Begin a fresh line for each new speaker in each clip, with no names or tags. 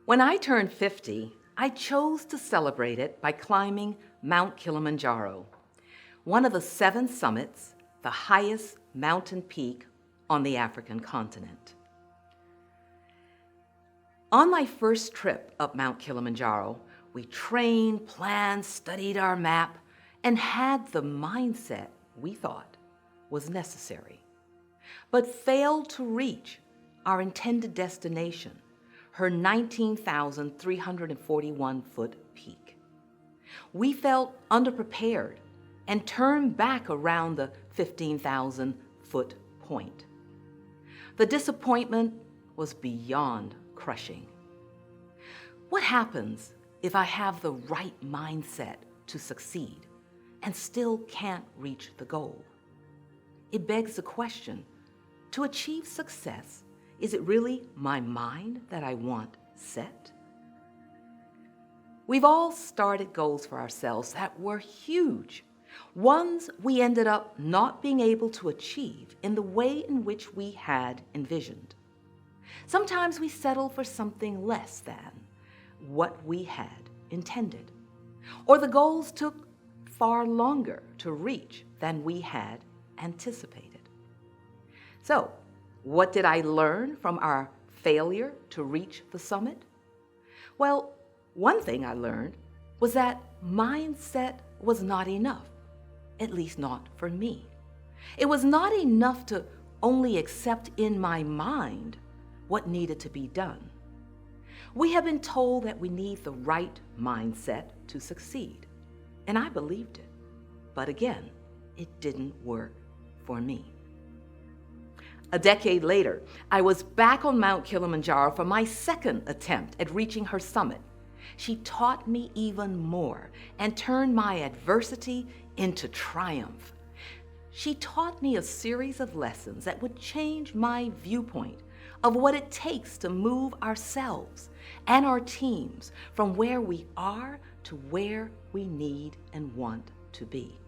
When I turned 50, I chose to celebrate it by climbing Mount Kilimanjaro, one of the 7 summits, the highest mountain peak on the African continent. On my first trip up Mount Kilimanjaro, we trained, planned, studied our map, and had the mindset we thought was necessary, but failed to reach our intended destination, her 19,341-foot peak. We felt underprepared and turned back around the 15,000-foot point. The disappointment was beyond crushing. What happens if I have the right mindset to succeed and still can't reach the goal? It begs the question, to achieve success, is it really my mind that I want set? We've all started goals for ourselves that were huge, ones we ended up not being able to achieve in the way in which we had envisioned. Sometimes we settle for something less than what we had intended, or the goals took far longer to reach than we had anticipated. So, what did I learn from our failure to reach the summit? Well, one thing I learned was that mindset was not enough, at least not for me. It was not enough to only accept in my mind what needed to be done. We have been told that we need the right mindset to succeed, and I believed it. But again, it didn't work for me. A decade later, I was back on Mount Kilimanjaro for my second attempt at reaching her summit. She taught me even more and turned my adversity into triumph. She taught me a series of lessons that would change my viewpoint of what it takes to move ourselves and our teams from where we are to where we need and want to be.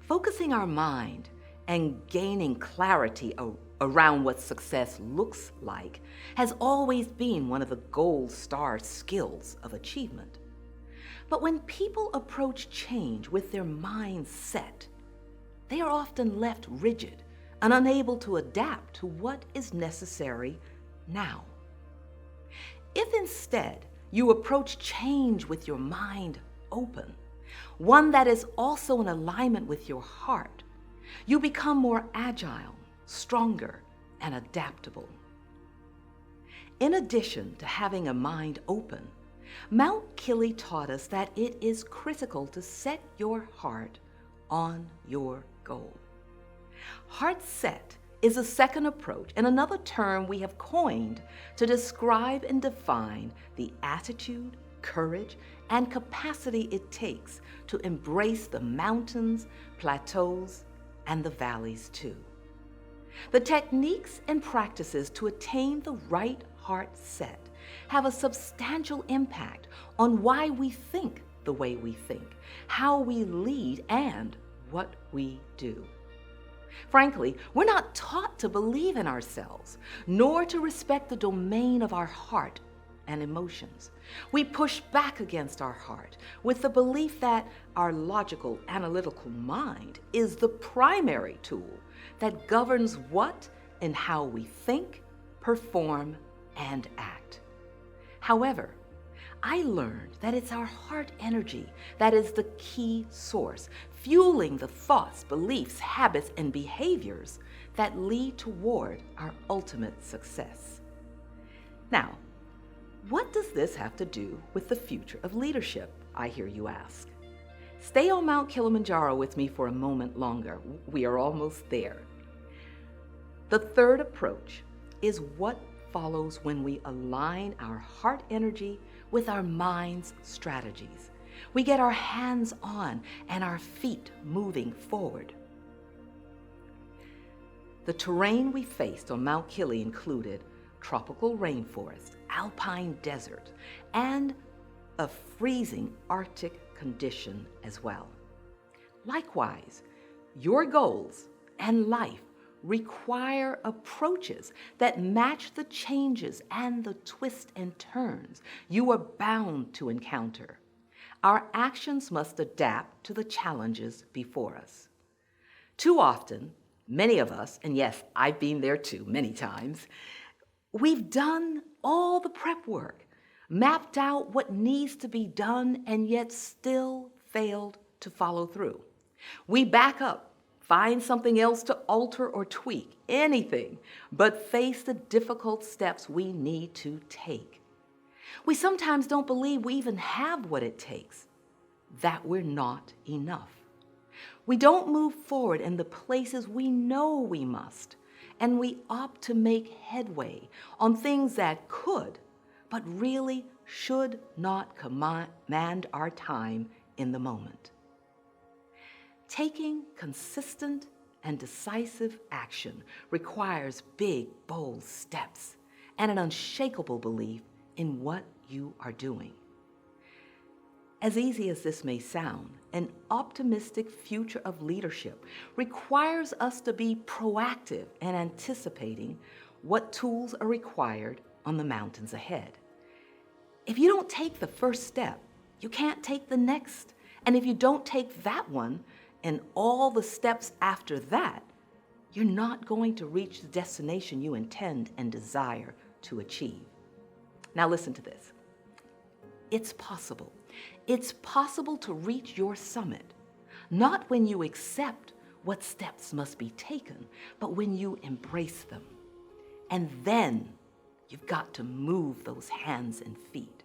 Focusing our mind and gaining clarity around what success looks like has always been one of the gold star skills of achievement. But when people approach change with their minds set, they are often left rigid and unable to adapt to what is necessary now. If instead you approach change with your mind open, one that is also in alignment with your heart, you become more agile, stronger, and adaptable. In addition to having a mind open, Mount Kili taught us that it is critical to set your heart on your goal. Heart set is a second approach and another term we have coined to describe and define the attitude, courage, and capacity it takes to embrace the mountains, plateaus, and the valleys too. The techniques and practices to attain the right heart set have a substantial impact on why we think the way we think, how we lead, and what we do. Frankly, we're not taught to believe in ourselves, nor to respect the domain of our heart and emotions. We push back against our heart with the belief that our logical, analytical mind is the primary tool that governs what and how we think, perform, and act. However, I learned that it's our heart energy that is the key source, fueling the thoughts, beliefs, habits, and behaviors that lead toward our ultimate success. Now, what does this have to do with the future of leadership, I hear you ask? Stay on Mount Kilimanjaro with me for a moment longer. We are almost there. The third approach is what follows when we align our heart energy with our mind's strategies. We get our hands on and our feet moving forward. The terrain we faced on Mount Kili included tropical rainforest, alpine desert, and a freezing Arctic condition as well. Likewise, Your goals and life require approaches that match the changes and the twists and turns you are bound to encounter. Our actions must adapt to the challenges before us. Too often, many of us, and yes, I've been there too many times, we've done all the prep work, mapped out what needs to be done, and yet still failed to follow through. We back up, find something else to alter or tweak, anything, but face the difficult steps we need to take. We sometimes don't believe we even have what it takes, that we're not enough. We don't move forward in the places we know we must, and we opt to make headway on things that could, but really should not command our time in the moment. Taking consistent and decisive action requires big, bold steps and an unshakable belief in what you are doing. As easy as this may sound, an optimistic future of leadership requires us to be proactive and anticipating what tools are required on the mountains ahead. If you don't take the first step, you can't take the next. And if you don't take that one and all the steps after that, you're not going to reach the destination you intend and desire to achieve. Now listen to this. It's possible. It's possible to reach your summit, not when you accept what steps must be taken, but when you embrace them. And then you've got to move those hands and feet.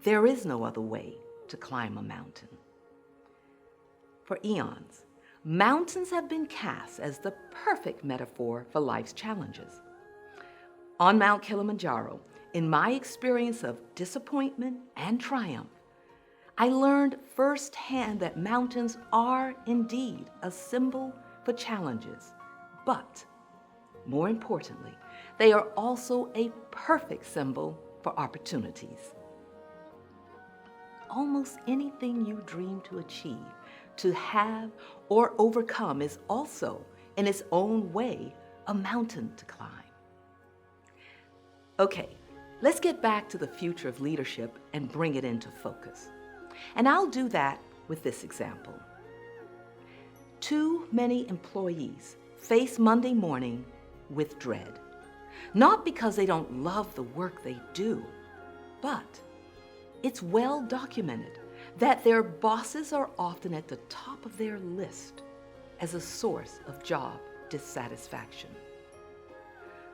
There is no other way to climb a mountain. For eons, mountains have been cast as the perfect metaphor for life's challenges. On Mount Kilimanjaro, in my experience of disappointment and triumph, I learned firsthand that mountains are indeed a symbol for challenges, but more importantly, they are also a perfect symbol for opportunities. Almost anything you dream to achieve, to have, or overcome is also, in its own way, a mountain to climb. Okay, let's get back to the future of leadership and bring it into focus. And I'll do that with this example. Too many employees face Monday morning with dread, not because they don't love the work they do, but it's well documented that their bosses are often at the top of their list as a source of job dissatisfaction.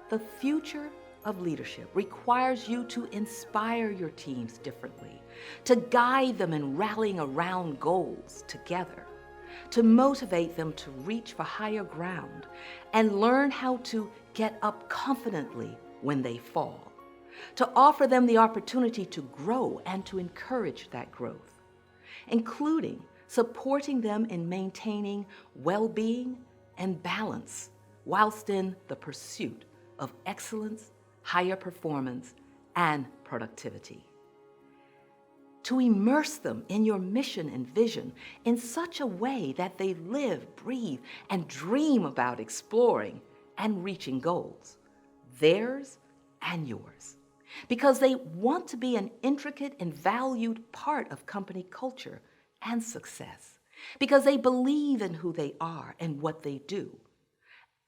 The future of leadership requires you to inspire your teams differently, to guide them in rallying around goals together, to motivate them to reach for higher ground and learn how to get up confidently when they fall, to offer them the opportunity to grow and to encourage that growth, including supporting them in maintaining well-being and balance whilst in the pursuit of excellence, higher performance, and productivity. To immerse them in your mission and vision in such a way that they live, breathe, and dream about exploring and reaching goals, theirs and yours, because they want to be an intricate and valued part of company culture and success, because they believe in who they are and what they do,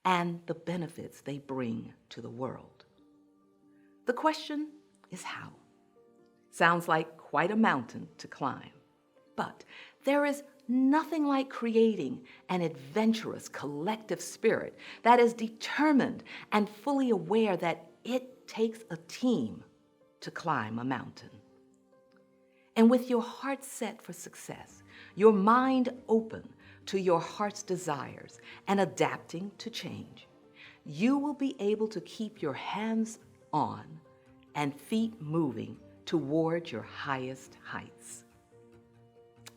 and the benefits they bring to the world. The question is how. Sounds like quite a mountain to climb, but there is nothing like creating an adventurous collective spirit that is determined and fully aware that it takes a team to climb a mountain. And with your heart set for success, your mind open to your heart's desires and adapting to change, you will be able to keep your hands on and feet moving toward your highest heights.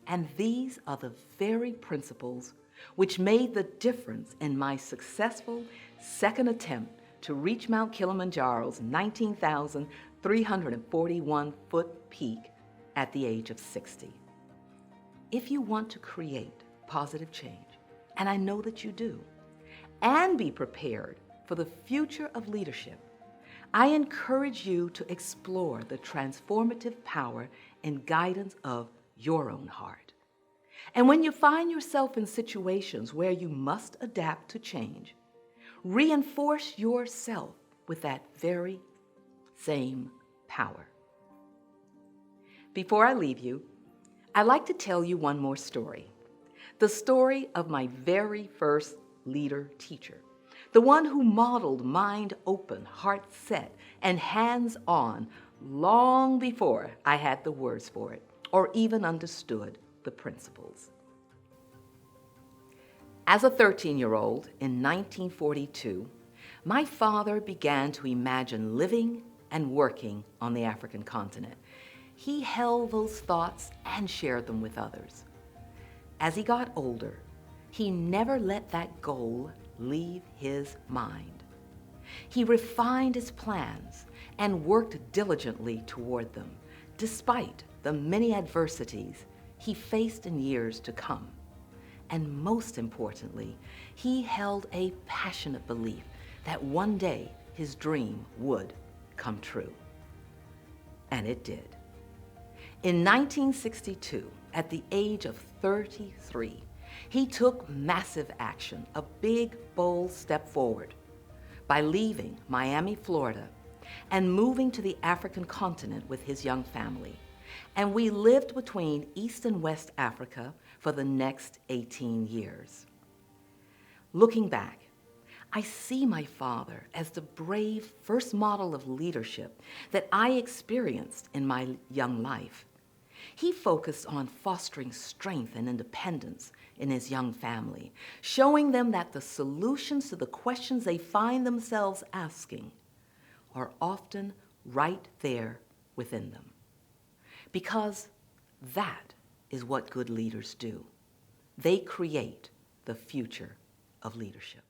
And these are the very principles which made the difference in my successful second attempt to reach Mount Kilimanjaro's 19,341-foot peak at the age of 60. If you want to create positive change, and I know that you do, and be prepared for the future of leadership, I encourage you to explore the transformative power and guidance of your own heart. And when you find yourself in situations where you must adapt to change, reinforce yourself with that very same power. Before I leave you, I'd like to tell you one more story. The story of my very first leader teacher, the one who modeled mind open, heart set, and hands on long before I had the words for it or even understood the principles. As a 13-year-old in 1942, my father began to imagine living and working on the African continent. He held those thoughts and shared them with others. As he got older, he never let that goal leave his mind. He refined his plans and worked diligently toward them, despite the many adversities he faced in years to come. And most importantly, he held a passionate belief that one day his dream would come true. And it did. In 1962, at the age of 33, he took massive action, a big, bold step forward, by leaving Miami, Florida, and moving to the African continent with his young family. And we lived between East and West Africa for the next 18 years. Looking back, I see my father as the brave first model of leadership that I experienced in my young life. He focused on fostering strength and independence in his young family, showing them that the solutions to the questions they find themselves asking are often right there within them. Because that is what good leaders do. They create the future of leadership.